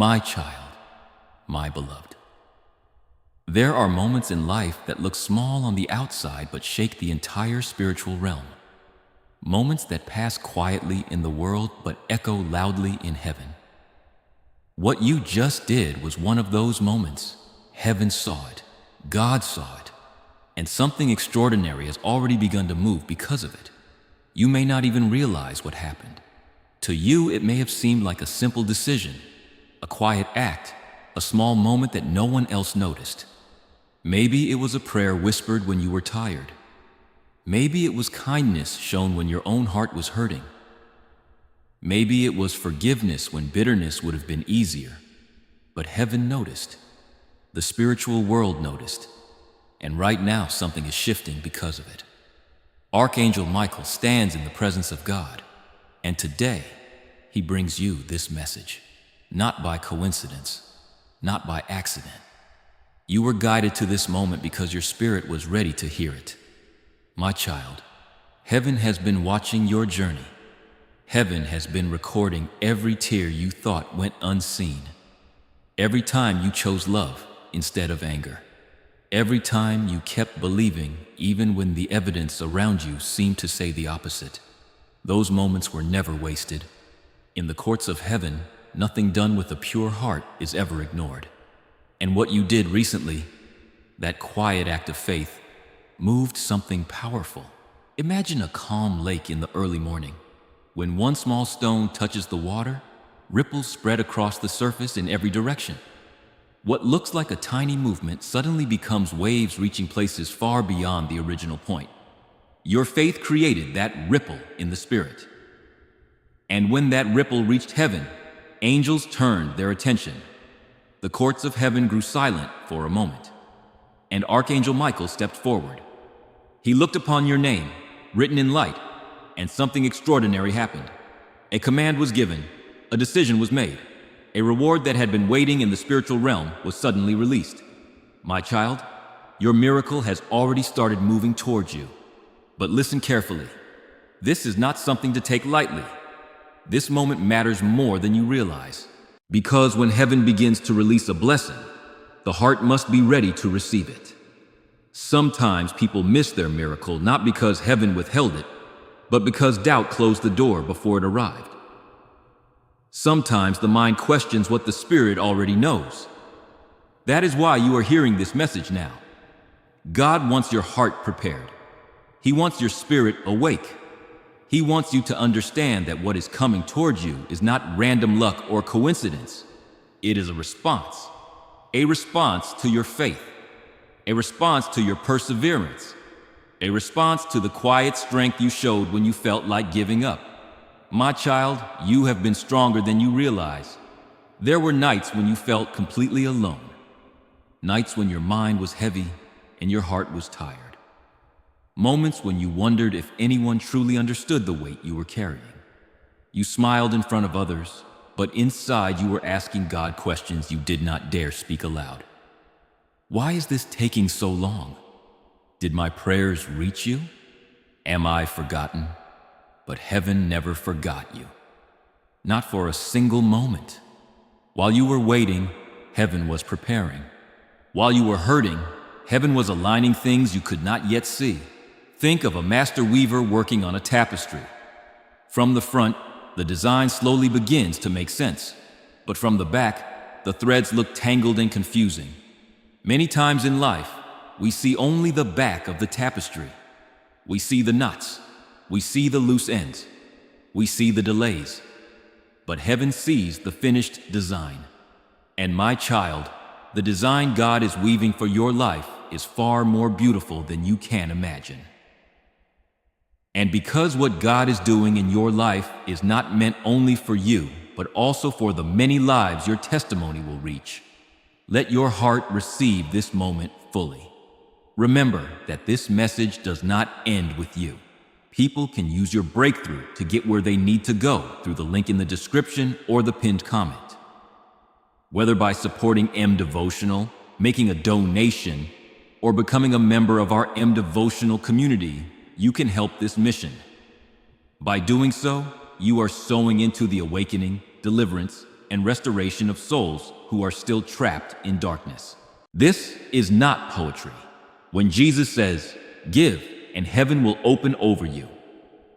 My child, my beloved. There are moments in life that look small on the outside but shake the entire spiritual realm. Moments that pass quietly in the world but echo loudly in heaven. What you just did was one of those moments. Heaven saw it, God saw it, and something extraordinary has already begun to move because of it. You may not even realize what happened. To you, it may have seemed like a simple decision, a quiet act, a small moment that no one else noticed. Maybe it was a prayer whispered when you were tired. Maybe it was kindness shown when your own heart was hurting. Maybe it was forgiveness when bitterness would have been easier. But heaven noticed. The spiritual world noticed. And right now something is shifting because of it. Archangel Michael stands in the presence of God. And today, he brings you this message. Not by coincidence, not by accident. You were guided to this moment because your spirit was ready to hear it. My child, heaven has been watching your journey. Heaven has been recording every tear you thought went unseen. Every time you chose love instead of anger. Every time you kept believing even when the evidence around you seemed to say the opposite. Those moments were never wasted. In the courts of heaven, nothing done with a pure heart is ever ignored. And what you did recently, that quiet act of faith, moved something powerful. Imagine a calm lake in the early morning. When one small stone touches the water, ripples spread across the surface in every direction. What looks like a tiny movement suddenly becomes waves reaching places far beyond the original point. Your faith created that ripple in the spirit. And when that ripple reached heaven, angels turned their attention. The courts of heaven grew silent for a moment, and Archangel Michael stepped forward. He looked upon your name, written in light, and something extraordinary happened. A command was given, a decision was made. A reward that had been waiting in the spiritual realm was suddenly released. My child, your miracle has already started moving towards you. But listen carefully. This is not something to take lightly. This moment matters more than you realize. Because when heaven begins to release a blessing, the heart must be ready to receive it. Sometimes people miss their miracle not because heaven withheld it, but because doubt closed the door before it arrived. Sometimes the mind questions what the spirit already knows. That is why you are hearing this message now. God wants your heart prepared. He wants your spirit awake. He wants you to understand that what is coming towards you is not random luck or coincidence. It is a response to your faith, a response to your perseverance, a response to the quiet strength you showed when you felt like giving up. My child, you have been stronger than you realize. There were nights when you felt completely alone, nights when your mind was heavy and your heart was tired, moments when you wondered if anyone truly understood the weight you were carrying. You smiled in front of others, but inside you were asking God questions you did not dare speak aloud. Why is this taking so long? Did my prayers reach you? Am I forgotten? But heaven never forgot you. Not for a single moment. While you were waiting, heaven was preparing. While you were hurting, heaven was aligning things you could not yet see. Think of a master weaver working on a tapestry. From the front, the design slowly begins to make sense. But from the back, the threads look tangled and confusing. Many times in life, we see only the back of the tapestry. We see the knots. We see the loose ends. We see the delays. But heaven sees the finished design. And my child, the design God is weaving for your life is far more beautiful than you can imagine. And because what God is doing in your life is not meant only for you, but also for the many lives your testimony will reach, let your heart receive this moment fully. Remember that this message does not end with you. People can use your breakthrough to get where they need to go through the link in the description or the pinned comment. Whether by supporting mdevotional, making a donation, or becoming a member of our mdevotional community, you can help this mission. By doing so, you are sowing into the awakening, deliverance, and restoration of souls who are still trapped in darkness. This is not poetry. When Jesus says, "Give, and heaven will open over you,"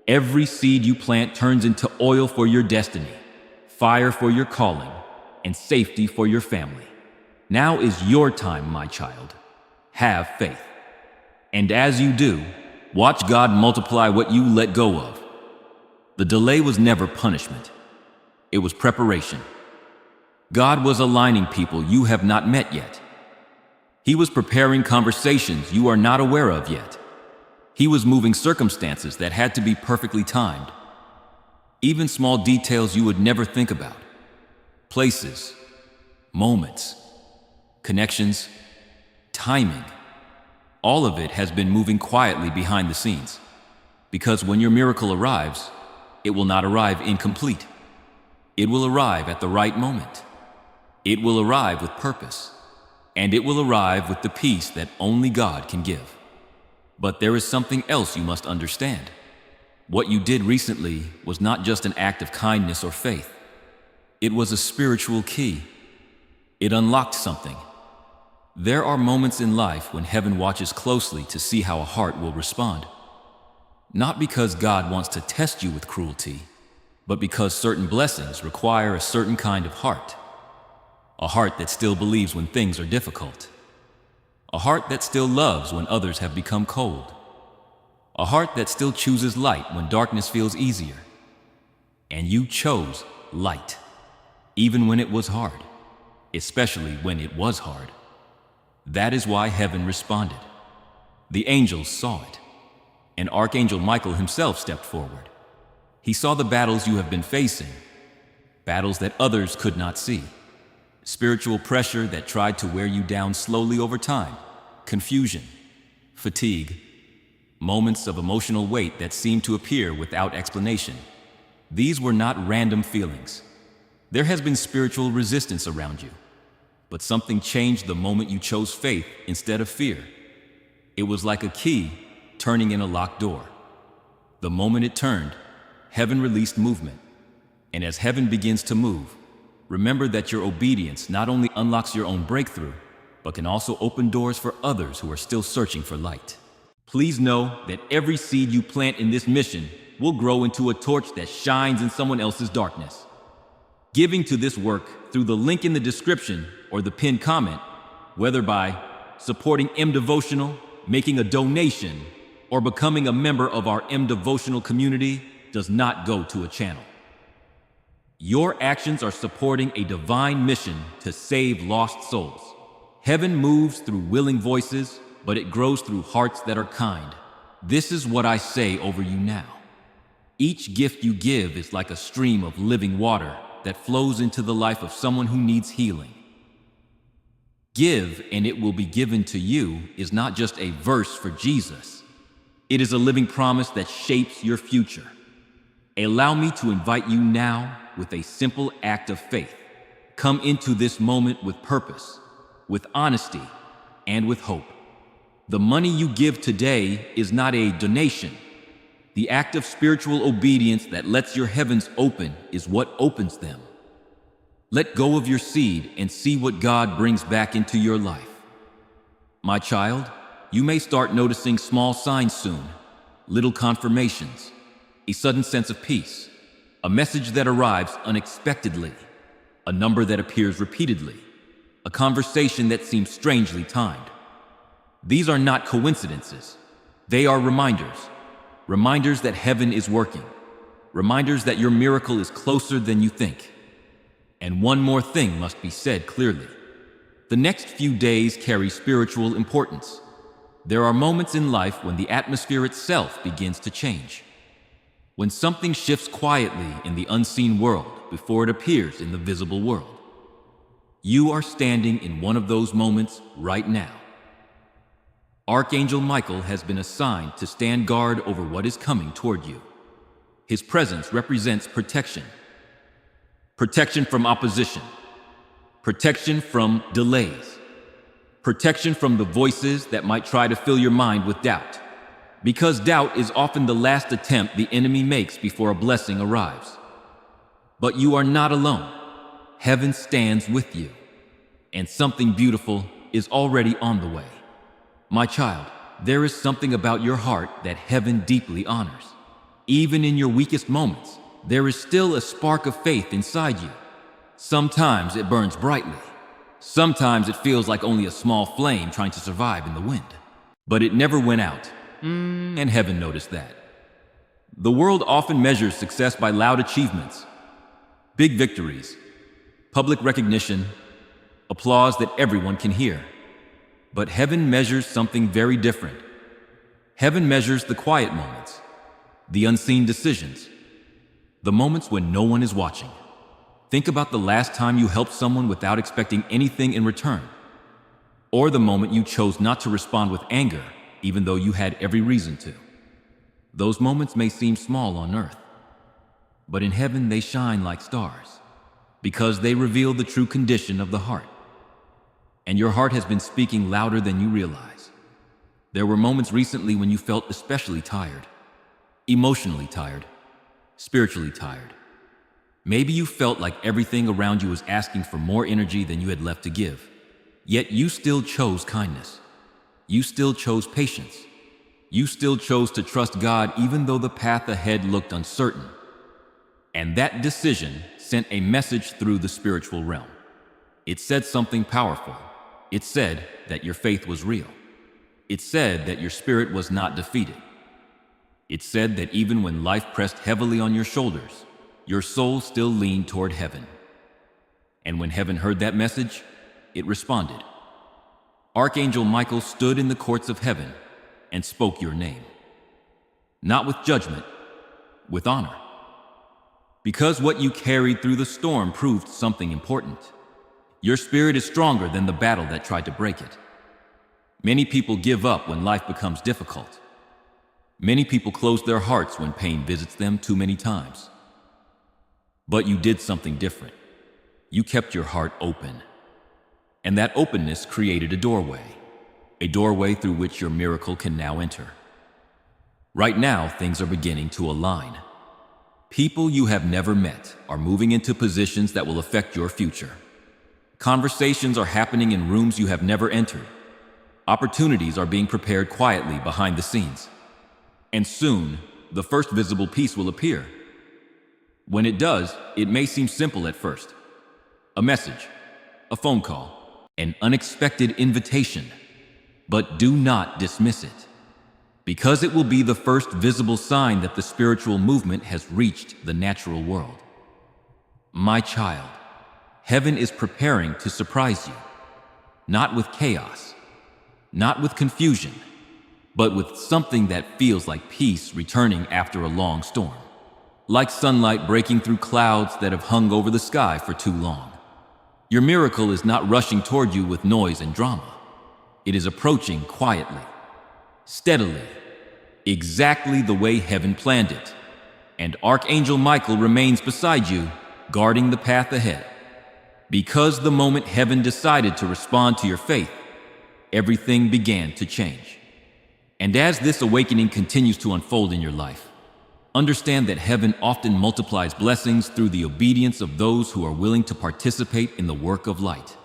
every seed you plant turns into oil for your destiny, fire for your calling, and safety for your family. Now is your time, my child. Have faith. And as you do, watch God multiply what you let go of. The delay was never punishment. It was preparation. God was aligning people you have not met yet. He was preparing conversations you are not aware of yet. He was moving circumstances that had to be perfectly timed. Even small details you would never think about. Places, moments, connections, timing. All of it has been moving quietly behind the scenes. Because when your miracle arrives, it will not arrive incomplete. It will arrive at the right moment. It will arrive with purpose. And it will arrive with the peace that only God can give. But there is something else you must understand. What you did recently was not just an act of kindness or faith. It was a spiritual key. It unlocked something. There are moments in life when heaven watches closely to see how a heart will respond. Not because God wants to test you with cruelty, but because certain blessings require a certain kind of heart. A heart that still believes when things are difficult. A heart that still loves when others have become cold. A heart that still chooses light when darkness feels easier. And you chose light, even when it was hard, especially when it was hard. That is why heaven responded. The angels saw it, and Archangel Michael himself stepped forward. He saw the battles you have been facing, battles that others could not see. Spiritual pressure that tried to wear you down slowly over time, confusion, fatigue, moments of emotional weight that seemed to appear without explanation. These were not random feelings. There has been spiritual resistance around you, but something changed the moment you chose faith instead of fear. It was like a key turning in a locked door. The moment it turned, heaven released movement. And as heaven begins to move, remember that your obedience not only unlocks your own breakthrough, but can also open doors for others who are still searching for light. Please know that every seed you plant in this mission will grow into a torch that shines in someone else's darkness. Giving to this work through the link in the description or the pinned comment, whether by supporting mdevotional, making a donation, or becoming a member of our mdevotional community, does not go to a channel. Your actions are supporting a divine mission to save lost souls. Heaven moves through willing voices, but it grows through hearts that are kind. This is what I say over you now. Each gift you give is like a stream of living water that flows into the life of someone who needs healing. Give and it will be given to you is not just a verse for Jesus. It is a living promise that shapes your future. Allow me to invite you now with a simple act of faith. Come into this moment with purpose, with honesty, and with hope. The money you give today is not a donation. The act of spiritual obedience that lets your heavens open is what opens them. Let go of your seed and see what God brings back into your life. My child, you may start noticing small signs soon, little confirmations, a sudden sense of peace, a message that arrives unexpectedly, a number that appears repeatedly, a conversation that seems strangely timed. These are not coincidences. They are reminders. Reminders that heaven is working. Reminders that your miracle is closer than you think. And one more thing must be said clearly. The next few days carry spiritual importance. There are moments in life when the atmosphere itself begins to change. When something shifts quietly in the unseen world before it appears in the visible world. You are standing in one of those moments right now. Archangel Michael has been assigned to stand guard over what is coming toward you. His presence represents protection. Protection from opposition. Protection from delays. Protection from the voices that might try to fill your mind with doubt. Because doubt is often the last attempt the enemy makes before a blessing arrives. But you are not alone. heaven stands with you, and something beautiful is already on the way. My child, there is something about your heart that heaven deeply honors. Even in your weakest moments, there is still a spark of faith inside you. Sometimes it burns brightly. Sometimes it feels like only a small flame trying to survive in the wind. But it never went out, and heaven noticed that. The world often measures success by loud achievements, big victories, public recognition, applause that everyone can hear. But heaven measures something very different. Heaven measures the quiet moments, the unseen decisions, the moments when no one is watching. Think about the last time you helped someone without expecting anything in return, or the moment you chose not to respond with anger, even though you had every reason to. Those moments may seem small on earth, but in heaven they shine like stars, because they reveal the true condition of the heart. And your heart has been speaking louder than you realize. There were moments recently when you felt especially tired, emotionally tired, spiritually tired. Maybe you felt like everything around you was asking for more energy than you had left to give. Yet you still chose kindness. You still chose patience. You still chose to trust God even though the path ahead looked uncertain. And that decision sent a message through the spiritual realm. It said something powerful. It said that your faith was real. It said that your spirit was not defeated. It said that even when life pressed heavily on your shoulders, your soul still leaned toward heaven. And when heaven heard that message, it responded. Archangel Michael stood in the courts of heaven and spoke your name. Not with judgment, with honor. Because what you carried through the storm proved something important. Your spirit is stronger than the battle that tried to break it. Many people give up when life becomes difficult. Many people close their hearts when pain visits them too many times. But you did something different. You kept your heart open. And that openness created a doorway through which your miracle can now enter. Right now, things are beginning to align. People you have never met are moving into positions that will affect your future. Conversations are happening in rooms you have never entered. Opportunities are being prepared quietly behind the scenes. And soon, the first visible piece will appear. When it does, it may seem simple at first. A message, a phone call, an unexpected invitation. But do not dismiss it, because it will be the first visible sign that the spiritual movement has reached the natural world. My child, heaven is preparing to surprise you, not with chaos, not with confusion, but with something that feels like peace returning after a long storm, like sunlight breaking through clouds that have hung over the sky for too long. Your miracle is not rushing toward you with noise and drama. It is approaching quietly, steadily, exactly the way heaven planned it. And Archangel Michael remains beside you, guarding the path ahead. Because the moment heaven decided to respond to your faith, everything began to change. And as this awakening continues to unfold in your life, understand that heaven often multiplies blessings through the obedience of those who are willing to participate in the work of light.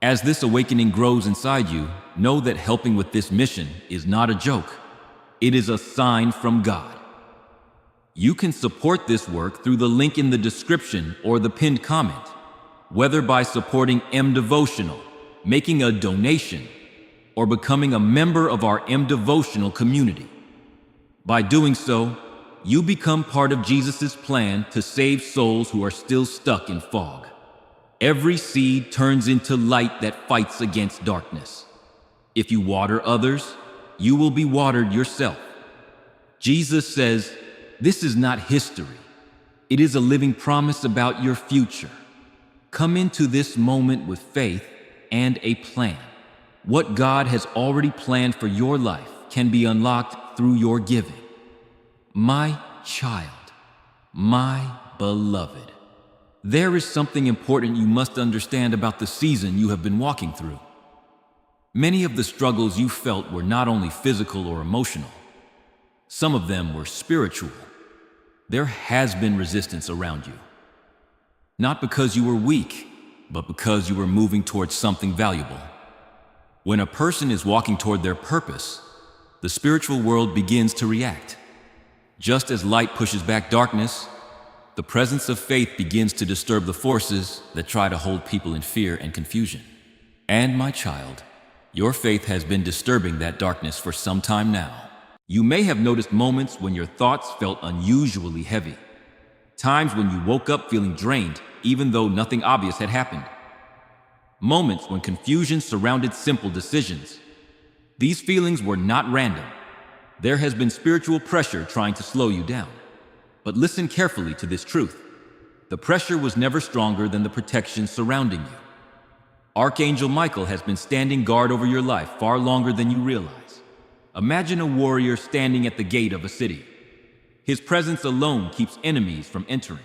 As this awakening grows inside you, know that helping with this mission is not a joke. It is a sign from God. You can support this work through the link in the description or the pinned comment, whether by supporting mdevotional, making a donation, or becoming a member of our mdevotional community. By doing so, you become part of Jesus' plan to save souls who are still stuck in fog. Every seed turns into light that fights against darkness. If you water others, you will be watered yourself. Jesus says, this is not history. It is a living promise about your future. Come into this moment with faith and a plan. What God has already planned for your life can be unlocked through your giving. My child, my beloved, there is something important you must understand about the season you have been walking through. Many of the struggles you felt were not only physical or emotional. Some of them were spiritual. There has been resistance around you. Not because you were weak, but because you were moving towards something valuable. When a person is walking toward their purpose, the spiritual world begins to react. Just as light pushes back darkness, the presence of faith begins to disturb the forces that try to hold people in fear and confusion. And my child, your faith has been disturbing that darkness for some time now. You may have noticed moments when your thoughts felt unusually heavy. Times when you woke up feeling drained, even though nothing obvious had happened. Moments when confusion surrounded simple decisions. These feelings were not random. There has been spiritual pressure trying to slow you down. But listen carefully to this truth. The pressure was never stronger than the protection surrounding you. Archangel Michael has been standing guard over your life far longer than you realize. Imagine a warrior standing at the gate of a city. His presence alone keeps enemies from entering.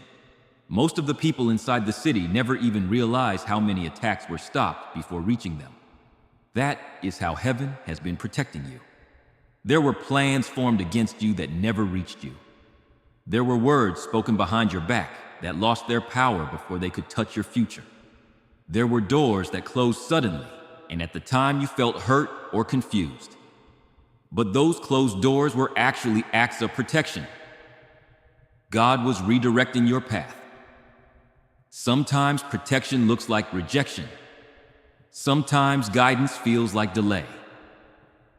Most of the people inside the city never even realize how many attacks were stopped before reaching them. That is how heaven has been protecting you. There were plans formed against you that never reached you. There were words spoken behind your back that lost their power before they could touch your future. There were doors that closed suddenly, and at the time you felt hurt or confused. But those closed doors were actually acts of protection. God was redirecting your path. Sometimes protection looks like rejection. Sometimes guidance feels like delay.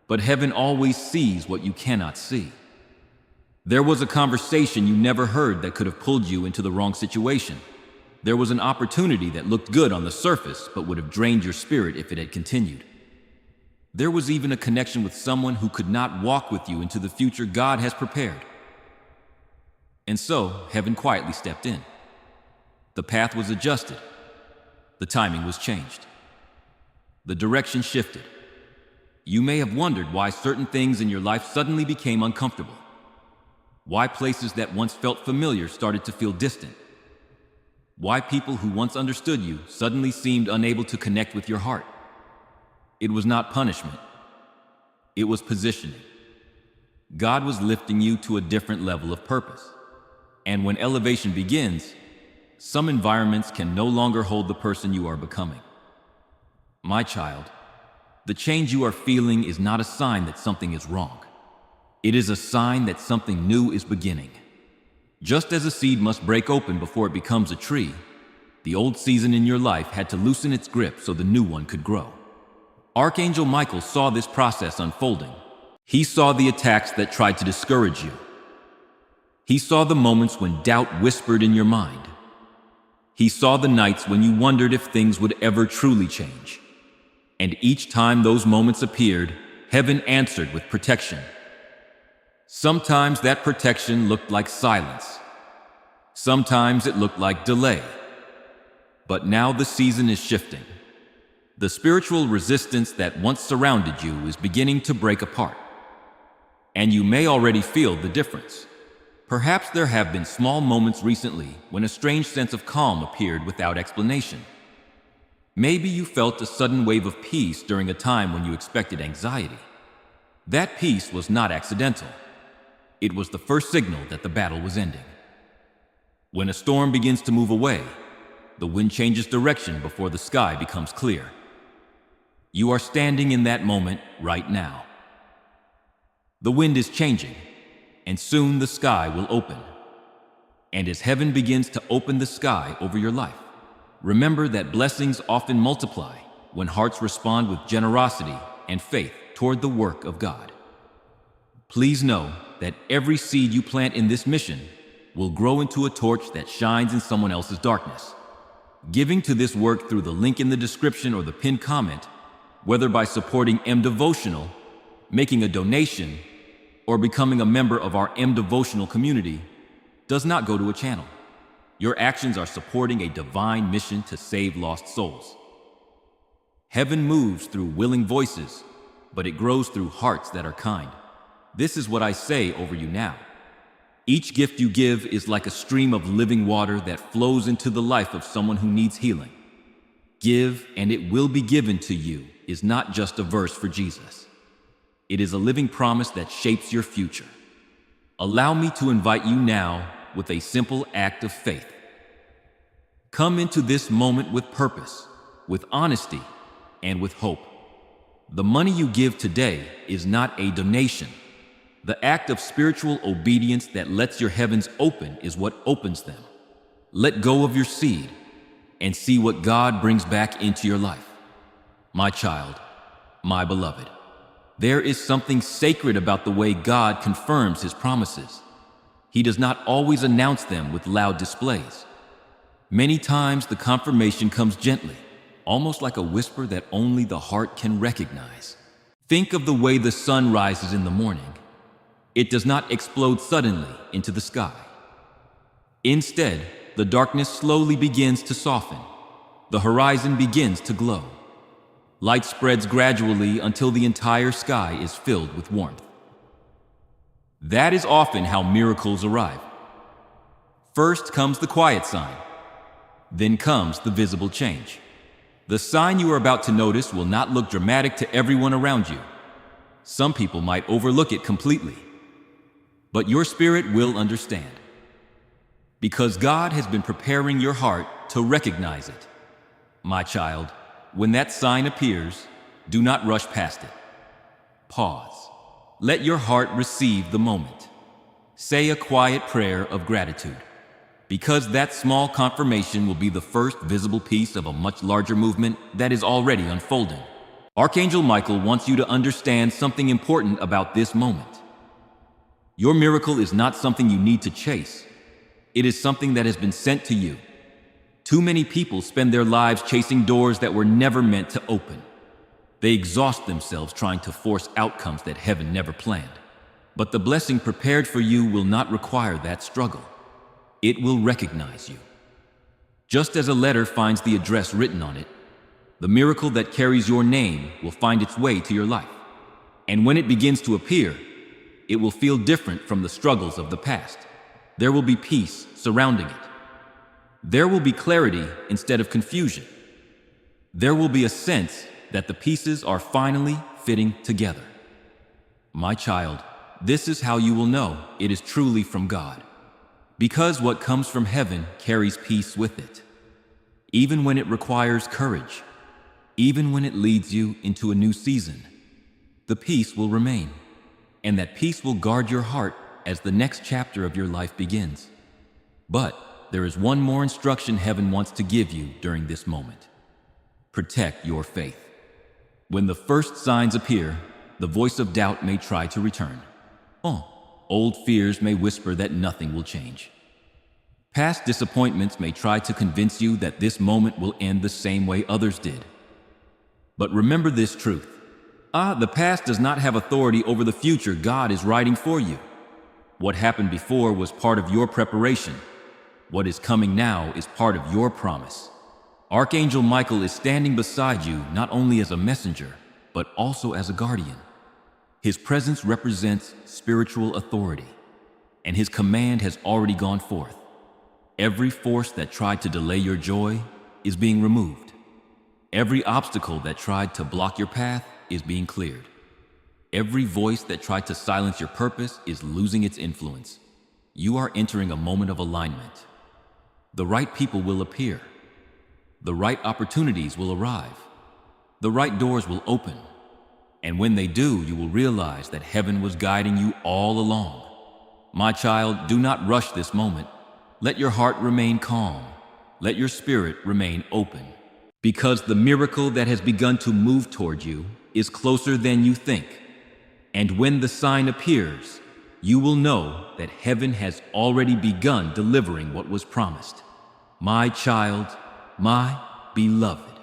But heaven always sees what you cannot see. There was a conversation you never heard that could have pulled you into the wrong situation. There was an opportunity that looked good on the surface but would have drained your spirit if it had continued. There was even a connection with someone who could not walk with you into the future God has prepared. And so, heaven quietly stepped in. The path was adjusted. The timing was changed. The direction shifted. You may have wondered why certain things in your life suddenly became uncomfortable. Why places that once felt familiar started to feel distant. Why people who once understood you suddenly seemed unable to connect with your heart. It was not punishment. It was positioning. God was lifting you to a different level of purpose. And when elevation begins, some environments can no longer hold the person you are becoming. My child, the change you are feeling is not a sign that something is wrong. It is a sign that something new is beginning. Just as a seed must break open before it becomes a tree, the old season in your life had to loosen its grip so the new one could grow. Archangel Michael saw this process unfolding. He saw the attacks that tried to discourage you. He saw the moments when doubt whispered in your mind. He saw the nights when you wondered if things would ever truly change. And each time those moments appeared, heaven answered with protection. Sometimes that protection looked like silence. Sometimes it looked like delay. But now the season is shifting. The spiritual resistance that once surrounded you is beginning to break apart. And you may already feel the difference. Perhaps there have been small moments recently when a strange sense of calm appeared without explanation. Maybe you felt a sudden wave of peace during a time when you expected anxiety. That peace was not accidental. It was the first signal that the battle was ending. When a storm begins to move away, the wind changes direction before the sky becomes clear. You are standing in that moment right now. The wind is changing, and soon the sky will open. And as heaven begins to open the sky over your life, remember that blessings often multiply when hearts respond with generosity and faith toward the work of God. Please know that every seed you plant in this mission will grow into a torch that shines in someone else's darkness. Giving to this work through the link in the description or the pinned comment, whether by supporting mdevotional, making a donation, or becoming a member of our mdevotional community, does not go to a channel. Your actions are supporting a divine mission to save lost souls. Heaven moves through willing voices, but it grows through hearts that are kind. This is what I say over you now. Each gift you give is like a stream of living water that flows into the life of someone who needs healing. Give and it will be given to you is not just a verse for Jesus. It is a living promise that shapes your future. Allow me to invite you now with a simple act of faith. Come into this moment with purpose, with honesty, and with hope. The money you give today is not a donation. The act of spiritual obedience that lets your heavens open is what opens them. Let go of your seed and see what God brings back into your life. My child, my beloved, there is something sacred about the way God confirms his promises. He does not always announce them with loud displays. Many times the confirmation comes gently, almost like a whisper that only the heart can recognize. Think of the way the sun rises in the morning. It does not explode suddenly into the sky. Instead, the darkness slowly begins to soften. The horizon begins to glow. Light spreads gradually until the entire sky is filled with warmth. That is often how miracles arrive. First comes the quiet sign. Then comes the visible change. The sign you are about to notice will not look dramatic to everyone around you. Some people might overlook it completely. But your spirit will understand. Because God has been preparing your heart to recognize it. My child, when that sign appears, do not rush past it. Pause. Let your heart receive the moment. Say a quiet prayer of gratitude. Because that small confirmation will be the first visible piece of a much larger movement that is already unfolding. Archangel Michael wants you to understand something important about this moment. Your miracle is not something you need to chase. It is something that has been sent to you. Too many people spend their lives chasing doors that were never meant to open. They exhaust themselves trying to force outcomes that heaven never planned. But the blessing prepared for you will not require that struggle. It will recognize you. Just as a letter finds the address written on it, the miracle that carries your name will find its way to your life. And when it begins to appear, it will feel different from the struggles of the past. There will be peace surrounding it. There will be clarity instead of confusion. There will be a sense that the pieces are finally fitting together. My child, this is how you will know it is truly from God. Because what comes from heaven carries peace with it. Even when it requires courage, even when it leads you into a new season, the peace will remain, and that peace will guard your heart as the next chapter of your life begins. But there is one more instruction heaven wants to give you during this moment. Protect your faith. When the first signs appear, the voice of doubt may try to return. Old fears may whisper that nothing will change. Past disappointments may try to convince you that this moment will end the same way others did. But remember this truth. The past does not have authority over the future God is writing for you. What happened before was part of your preparation. What is coming now is part of your promise. Archangel Michael is standing beside you not only as a messenger, but also as a guardian. His presence represents spiritual authority, and his command has already gone forth. Every force that tried to delay your joy is being removed. Every obstacle that tried to block your path is being cleared. Every voice that tried to silence your purpose is losing its influence. You are entering a moment of alignment. The right people will appear. The right opportunities will arrive. The right doors will open. And when they do, you will realize that heaven was guiding you all along. My child, do not rush this moment. Let your heart remain calm. Let your spirit remain open. Because the miracle that has begun to move toward you is closer than you think. And when the sign appears, you will know that heaven has already begun delivering what was promised. My child, my beloved,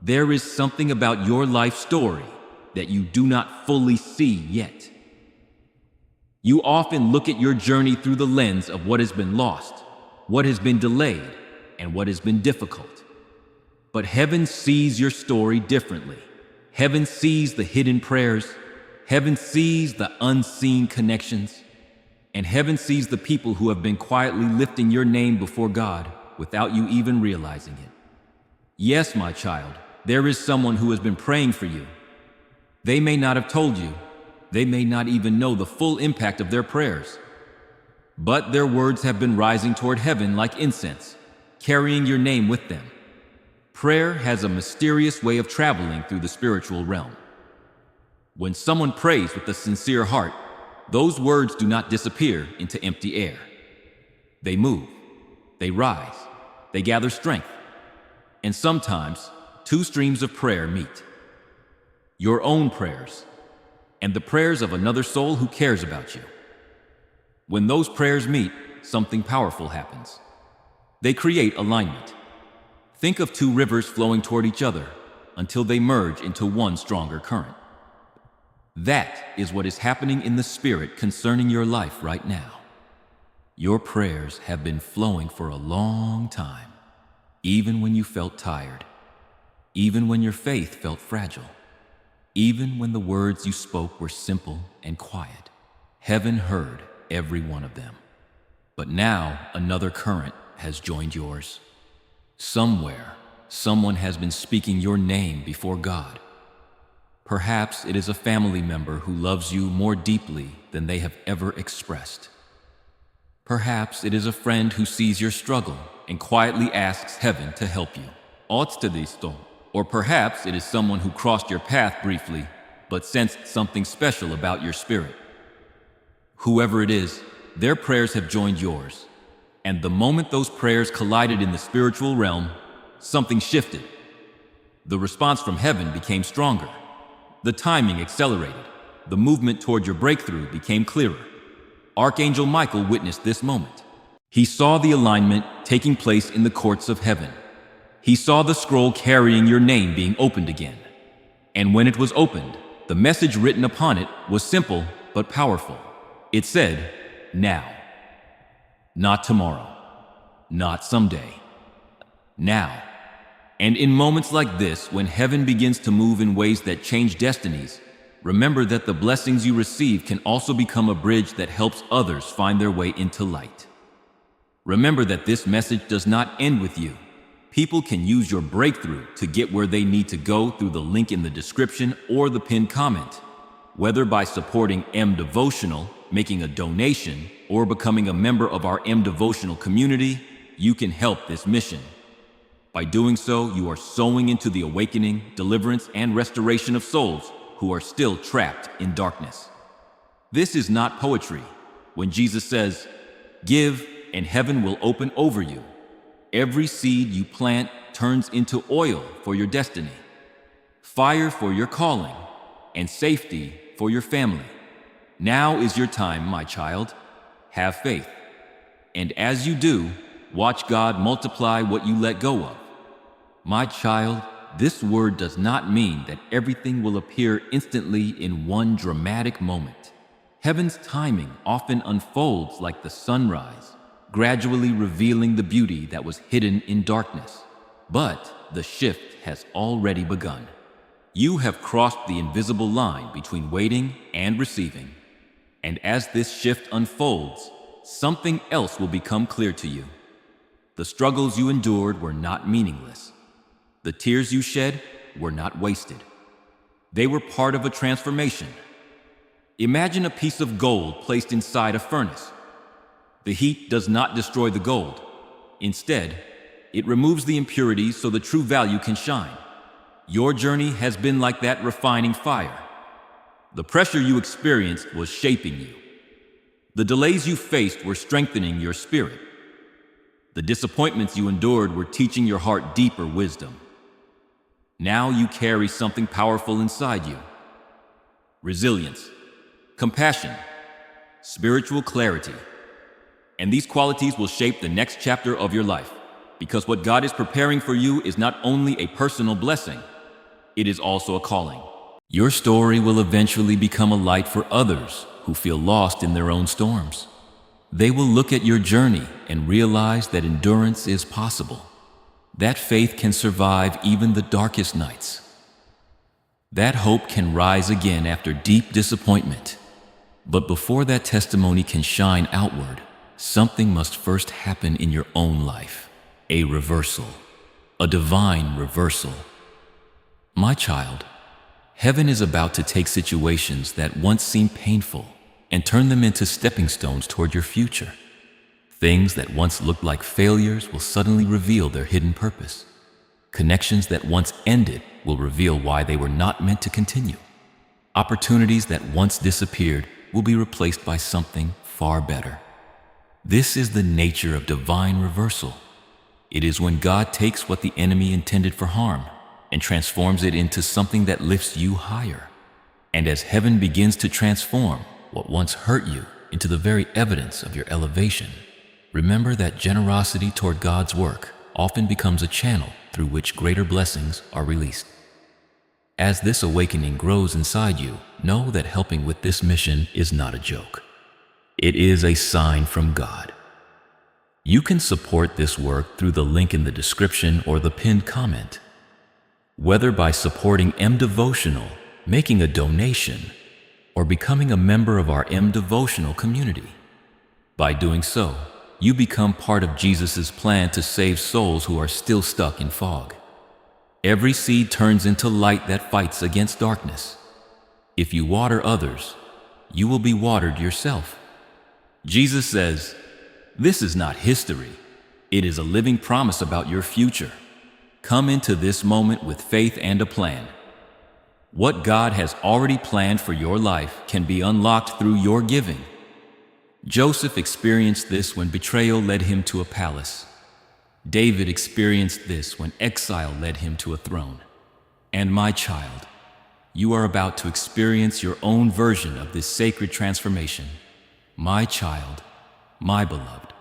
there is something about your life story that you do not fully see yet. You often look at your journey through the lens of what has been lost, what has been delayed, and what has been difficult. But heaven sees your story differently. Heaven sees the hidden prayers. Heaven sees the unseen connections. And heaven sees the people who have been quietly lifting your name before God without you even realizing it. Yes, my child, there is someone who has been praying for you. They may not have told you. They may not even know the full impact of their prayers. But their words have been rising toward heaven like incense. carrying your name with them. Prayer has a mysterious way of traveling through the spiritual realm. When someone prays with a sincere heart, those words do not disappear into empty air. They move, they rise, they gather strength, and sometimes two streams of prayer meet. Your own prayers and the prayers of another soul who cares about you. When those prayers meet, something powerful happens. They create alignment. Think of two rivers flowing toward each other until they merge into one stronger current. That is what is happening in the spirit concerning your life right now. Your prayers have been flowing for a long time, even when you felt tired, even when your faith felt fragile, even when the words you spoke were simple and quiet. Heaven heard every one of them. But now another current has joined yours. Somewhere, someone has been speaking your name before God. Perhaps it is a family member who loves you more deeply than they have ever expressed. Perhaps it is a friend who sees your struggle and quietly asks heaven to help you. Or perhaps it is someone who crossed your path briefly, but sensed something special about your spirit. Whoever it is, their prayers have joined yours. And the moment those prayers collided in the spiritual realm, something shifted. The response from heaven became stronger. The timing accelerated. The movement toward your breakthrough became clearer. Archangel Michael witnessed this moment. He saw the alignment taking place in the courts of heaven. He saw the scroll carrying your name being opened again. And when it was opened, the message written upon it was simple but powerful. It said, now. Not tomorrow. Not someday. Now. And in moments like this, when heaven begins to move in ways that change destinies, remember that the blessings you receive can also become a bridge that helps others find their way into light. Remember that this message does not end with you. People can use your breakthrough to get where they need to go through the link in the description or the pinned comment. Whether by supporting mdevotional, making a donation, or becoming a member of our mdevotional community, you can help this mission. By doing so, you are sowing into the awakening, deliverance, and restoration of souls who are still trapped in darkness. This is not poetry. When Jesus says, "Give, and heaven will open over you," every seed you plant turns into oil for your destiny, fire for your calling, and safety for your family. Now is your time, my child. Have faith. And as you do, watch God multiply what you let go of. My child, this word does not mean that everything will appear instantly in one dramatic moment. Heaven's timing often unfolds like the sunrise, gradually revealing the beauty that was hidden in darkness. But the shift has already begun. You have crossed the invisible line between waiting and receiving. And as this shift unfolds, something else will become clear to you. The struggles you endured were not meaningless. The tears you shed were not wasted. They were part of a transformation. Imagine a piece of gold placed inside a furnace. The heat does not destroy the gold. Instead, it removes the impurities so the true value can shine. Your journey has been like that refining fire. The pressure you experienced was shaping you. The delays you faced were strengthening your spirit. The disappointments you endured were teaching your heart deeper wisdom. Now you carry something powerful inside you. Resilience, compassion, spiritual clarity. And these qualities will shape the next chapter of your life, because what God is preparing for you is not only a personal blessing, it is also a calling. Your story will eventually become a light for others who feel lost in their own storms. They will look at your journey and realize that endurance is possible, that faith can survive even the darkest nights, that hope can rise again after deep disappointment. But before that testimony can shine outward, something must first happen in your own life. A reversal, a divine reversal. My child, heaven is about to take situations that once seemed painful and turn them into stepping stones toward your future. Things that once looked like failures will suddenly reveal their hidden purpose. Connections that once ended will reveal why they were not meant to continue. Opportunities that once disappeared will be replaced by something far better. This is the nature of divine reversal. It is when God takes what the enemy intended for harm and transforms it into something that lifts you higher. And as heaven begins to transform what once hurt you into the very evidence of your elevation, remember that generosity toward God's work often becomes a channel through which greater blessings are released. As this awakening grows inside you, know that helping with this mission is not a joke. It is a sign from God. You can support this work through the link in the description or the pinned comment. Whether by supporting mdevotional, making a donation, or becoming a member of our mdevotional community. By doing so, you become part of Jesus' plan to save souls who are still stuck in fog. Every seed turns into light that fights against darkness. If you water others, you will be watered yourself. Jesus says, "This is not history. It is a living promise about your future." Come into this moment with faith and a plan. What God has already planned for your life can be unlocked through your giving. Joseph experienced this when betrayal led him to a palace. David experienced this when exile led him to a throne. And my child, you are about to experience your own version of this sacred transformation. My child, my beloved,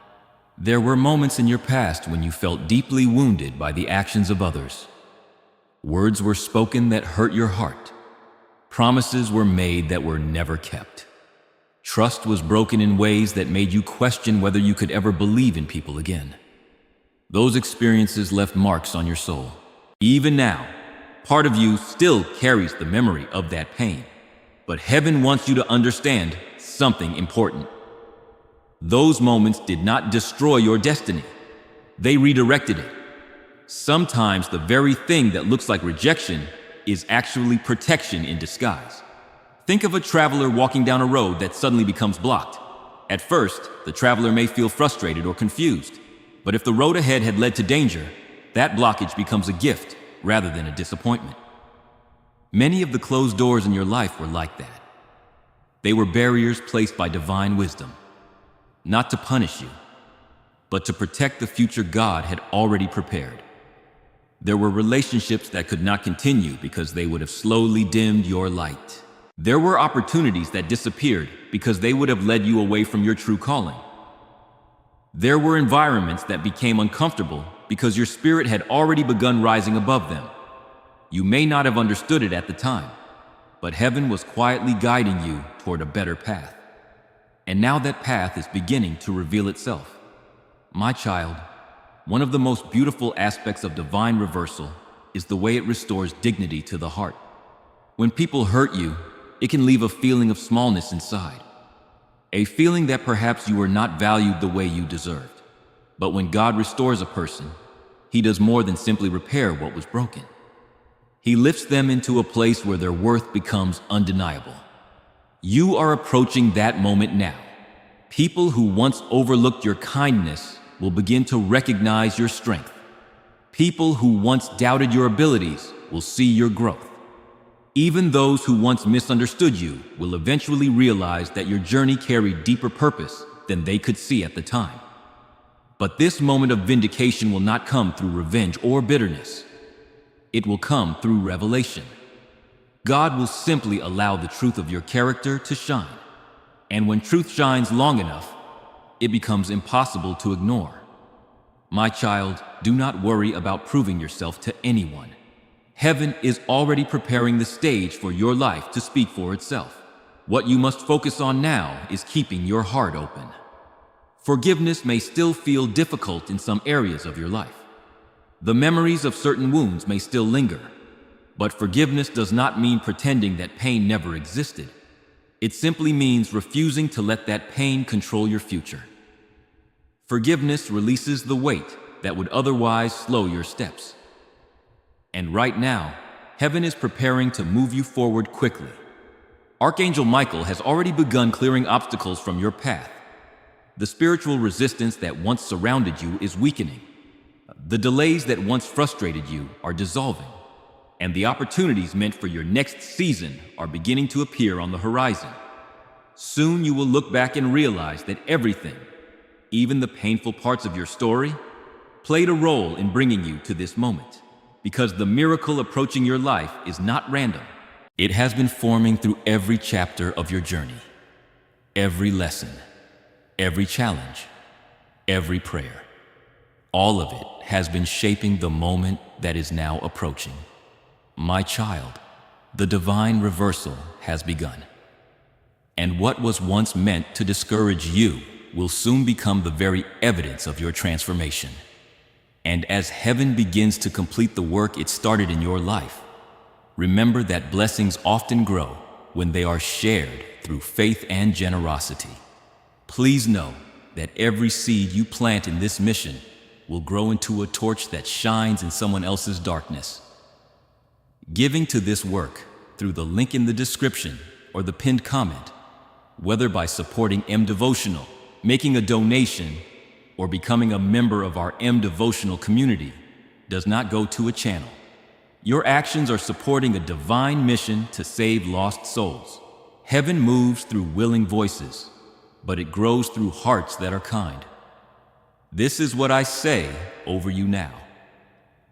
there were moments in your past when you felt deeply wounded by the actions of others. Words were spoken that hurt your heart. Promises were made that were never kept. Trust was broken in ways that made you question whether you could ever believe in people again. Those experiences left marks on your soul. Even now, part of you still carries the memory of that pain. But heaven wants you to understand something important. Those moments did not destroy your destiny. They redirected it. Sometimes the very thing that looks like rejection is actually protection in disguise. Think of a traveler walking down a road that suddenly becomes blocked. At first, the traveler may feel frustrated or confused. But if the road ahead had led to danger, that blockage becomes a gift rather than a disappointment. Many of the closed doors in your life were like that. They were barriers placed by divine wisdom, not to punish you, but to protect the future God had already prepared. There were relationships that could not continue because they would have slowly dimmed your light. There were opportunities that disappeared because they would have led you away from your true calling. There were environments that became uncomfortable because your spirit had already begun rising above them. You may not have understood it at the time, but heaven was quietly guiding you toward a better path. And now that path is beginning to reveal itself. My child, one of the most beautiful aspects of divine reversal is the way it restores dignity to the heart. When people hurt you, it can leave a feeling of smallness inside. A feeling that perhaps you were not valued the way you deserved. But when God restores a person, He does more than simply repair what was broken. He lifts them into a place where their worth becomes undeniable. You are approaching that moment now. People who once overlooked your kindness will begin to recognize your strength. People who once doubted your abilities will see your growth. Even those who once misunderstood you will eventually realize that your journey carried deeper purpose than they could see at the time. But this moment of vindication will not come through revenge or bitterness. It will come through revelation. God will simply allow the truth of your character to shine. And when truth shines long enough, it becomes impossible to ignore. My child, do not worry about proving yourself to anyone. Heaven is already preparing the stage for your life to speak for itself. What you must focus on now is keeping your heart open. Forgiveness may still feel difficult in some areas of your life. The memories of certain wounds may still linger. But forgiveness does not mean pretending that pain never existed. It simply means refusing to let that pain control your future. Forgiveness releases the weight that would otherwise slow your steps. And right now, heaven is preparing to move you forward quickly. Archangel Michael has already begun clearing obstacles from your path. The spiritual resistance that once surrounded you is weakening. The delays that once frustrated you are dissolving. And the opportunities meant for your next season are beginning to appear on the horizon. Soon you will look back and realize that everything, even the painful parts of your story, played a role in bringing you to this moment. Because the miracle approaching your life is not random. It has been forming through every chapter of your journey, every lesson, every challenge, every prayer. All of it has been shaping the moment that is now approaching. My child, the divine reversal has begun. And what was once meant to discourage you will soon become the very evidence of your transformation. And as heaven begins to complete the work it started in your life, remember that blessings often grow when they are shared through faith and generosity. Please know that every seed you plant in this mission will grow into a torch that shines in someone else's darkness. Giving to this work through the link in the description or the pinned comment, whether by supporting mdevotional, making a donation, or becoming a member of our mdevotional community, does not go to a channel. Your actions are supporting a divine mission to save lost souls. Heaven moves through willing voices, but it grows through hearts that are kind. This is what I say over you now.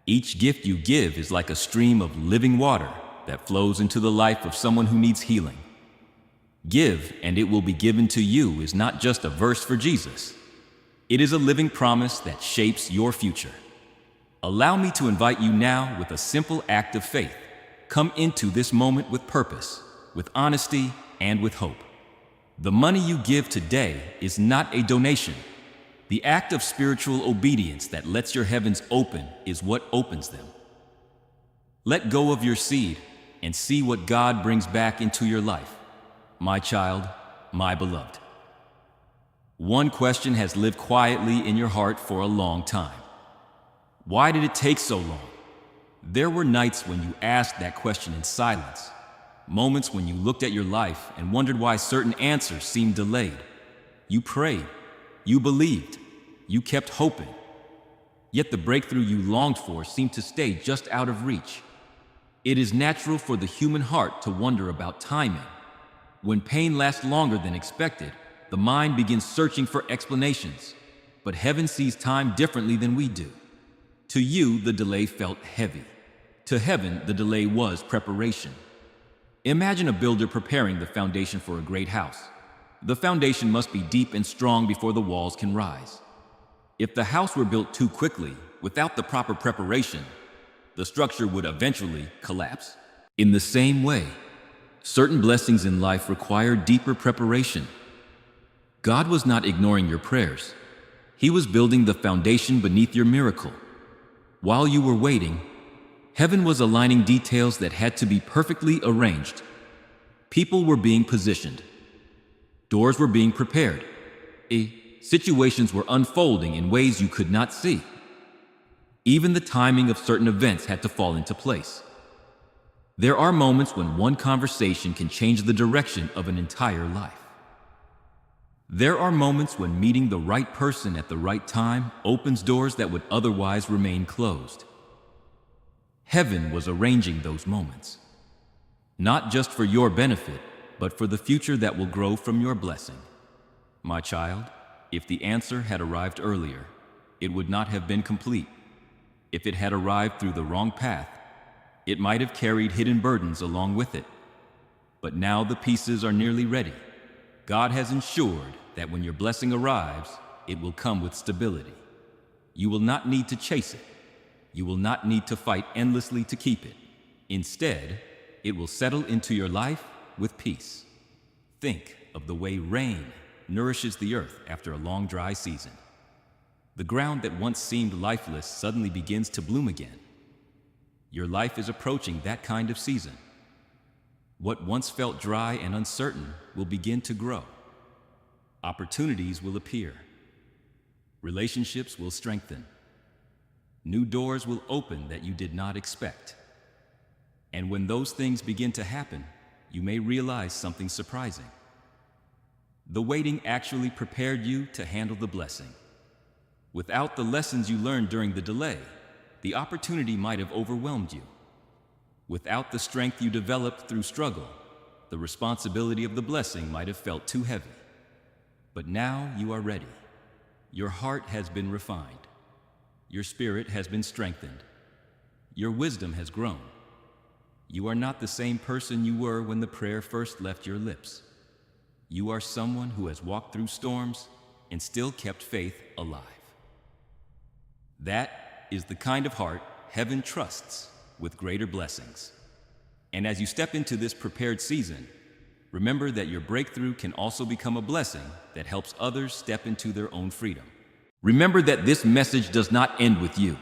Each gift you give is like a stream of living water that flows into the life of someone who needs healing. Give, and it will be given to you is not just a verse for Jesus. It is a living promise that shapes your future. Allow me to invite you now with a simple act of faith. Come into this moment with purpose, with honesty, and with hope. The money you give today is not a donation. The act of spiritual obedience that lets your heavens open is what opens them. Let go of your seed and see what God brings back into your life. My child, my beloved. One question has lived quietly in your heart for a long time. Why did it take so long? There were nights when you asked that question in silence. Moments when you looked at your life and wondered why certain answers seemed delayed. You prayed, you believed, you kept hoping. Yet the breakthrough you longed for seemed to stay just out of reach. It is natural for the human heart to wonder about timing. When pain lasts longer than expected, the mind begins searching for explanations. But heaven sees time differently than we do. To you, the delay felt heavy. To heaven, the delay was preparation. Imagine a builder preparing the foundation for a great house. The foundation must be deep and strong before the walls can rise. If the house were built too quickly, without the proper preparation, the structure would eventually collapse. In the same way, certain blessings in life require deeper preparation. God was not ignoring your prayers. He was building the foundation beneath your miracle. While you were waiting, heaven was aligning details that had to be perfectly arranged. People were being positioned. Doors were being prepared. Situations were unfolding in ways you could not see. Even the timing of certain events had to fall into place. There are moments when one conversation can change the direction of an entire life. There are moments when meeting the right person at the right time opens doors that would otherwise remain closed. Heaven was arranging those moments, not just for your benefit, but for the future that will grow from your blessing. My child, if the answer had arrived earlier, it would not have been complete. If it had arrived through the wrong path, it might have carried hidden burdens along with it. But now the pieces are nearly ready. God has ensured that when your blessing arrives, it will come with stability. You will not need to chase it. You will not need to fight endlessly to keep it. Instead, it will settle into your life with peace. Think of the way rain nourishes the earth after a long dry season. The ground that once seemed lifeless suddenly begins to bloom again. Your life is approaching that kind of season. What once felt dry and uncertain will begin to grow. Opportunities will appear. Relationships will strengthen. New doors will open that you did not expect. And when those things begin to happen, you may realize something surprising. The waiting actually prepared you to handle the blessing. Without the lessons you learned during the delay, the opportunity might have overwhelmed you. Without the strength you developed through struggle, the responsibility of the blessing might have felt too heavy. But now you are ready. Your heart has been refined. Your spirit has been strengthened. Your wisdom has grown. You are not the same person you were when the prayer first left your lips. You are someone who has walked through storms and still kept faith alive. That is the kind of heart heaven trusts with greater blessings. And as you step into this prepared season, remember that your breakthrough can also become a blessing that helps others step into their own freedom. Remember that this message does not end with you.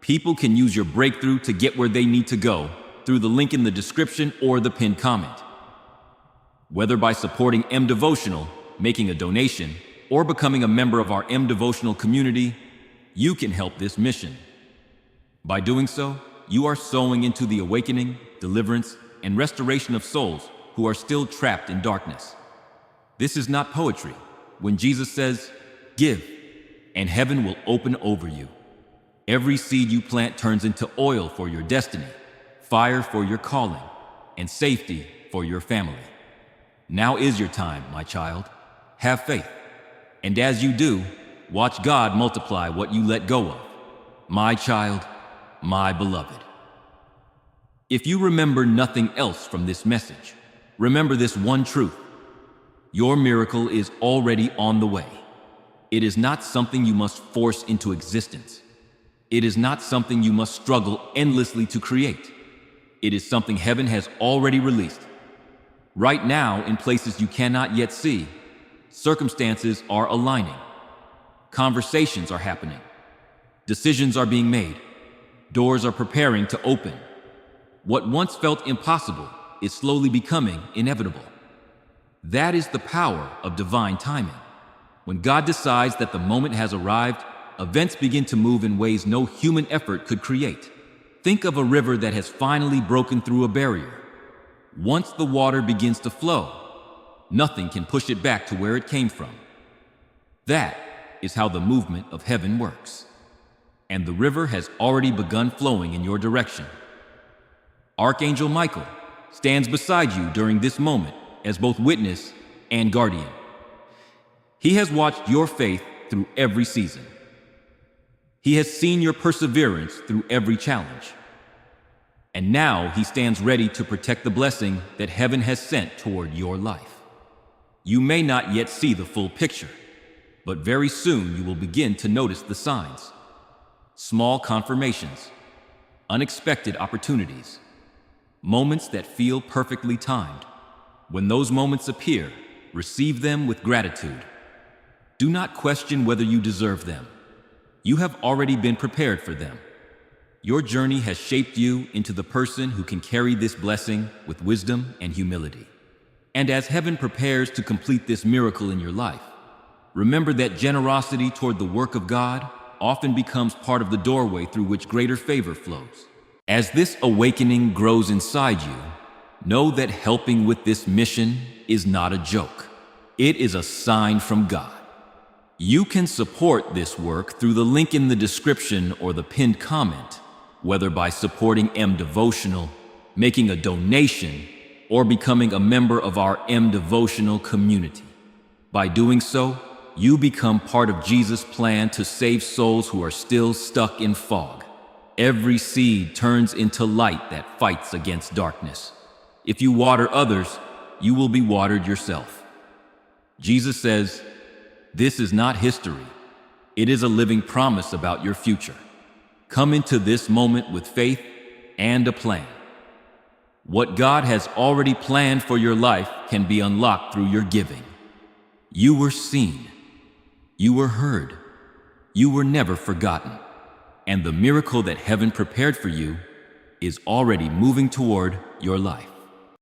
People can use your breakthrough to get where they need to go through the link in the description or the pinned comment. Whether by supporting mdevotional, making a donation, or becoming a member of our mdevotional community, you can help this mission. By doing so, you are sowing into the awakening, deliverance, and restoration of souls who are still trapped in darkness. This is not poetry when Jesus says, "Give, and heaven will open over you." Every seed you plant turns into oil for your destiny, fire for your calling, and safety for your family. Now is your time, my child. Have faith. And as you do, watch God multiply what you let go of. My child, my beloved. If you remember nothing else from this message, remember this one truth. Your miracle is already on the way. It is not something you must force into existence. It is not something you must struggle endlessly to create. It is something heaven has already released. Right now, in places you cannot yet see, circumstances are aligning. Conversations are happening. Decisions are being made. Doors are preparing to open. What once felt impossible is slowly becoming inevitable. That is the power of divine timing. When God decides that the moment has arrived, events begin to move in ways no human effort could create. Think of a river that has finally broken through a barrier. Once the water begins to flow, nothing can push it back to where it came from. That is how the movement of heaven works. And the river has already begun flowing in your direction. Archangel Michael stands beside you during this moment as both witness and guardian. He has watched your faith through every season. He has seen your perseverance through every challenge. And now he stands ready to protect the blessing that heaven has sent toward your life. You may not yet see the full picture, but very soon you will begin to notice the signs. Small confirmations, unexpected opportunities, moments that feel perfectly timed. When those moments appear, receive them with gratitude. Do not question whether you deserve them. You have already been prepared for them. Your journey has shaped you into the person who can carry this blessing with wisdom and humility. And as heaven prepares to complete this miracle in your life, remember that generosity toward the work of God often becomes part of the doorway through which greater favor flows. As this awakening grows inside you, know that helping with this mission is not a joke. It is a sign from God. You can support this work through the link in the description or the pinned comment, whether by supporting mdevotional, making a donation, or becoming a member of our mdevotional community. By doing so, you become part of Jesus' plan to save souls who are still stuck in fog. Every seed turns into light that fights against darkness. If you water others, you will be watered yourself. Jesus says, "This is not history. It is a living promise about your future." Come into this moment with faith and a plan. What God has already planned for your life can be unlocked through your giving. You were seen. You were heard. You were never forgotten. And the miracle that heaven prepared for you is already moving toward your life.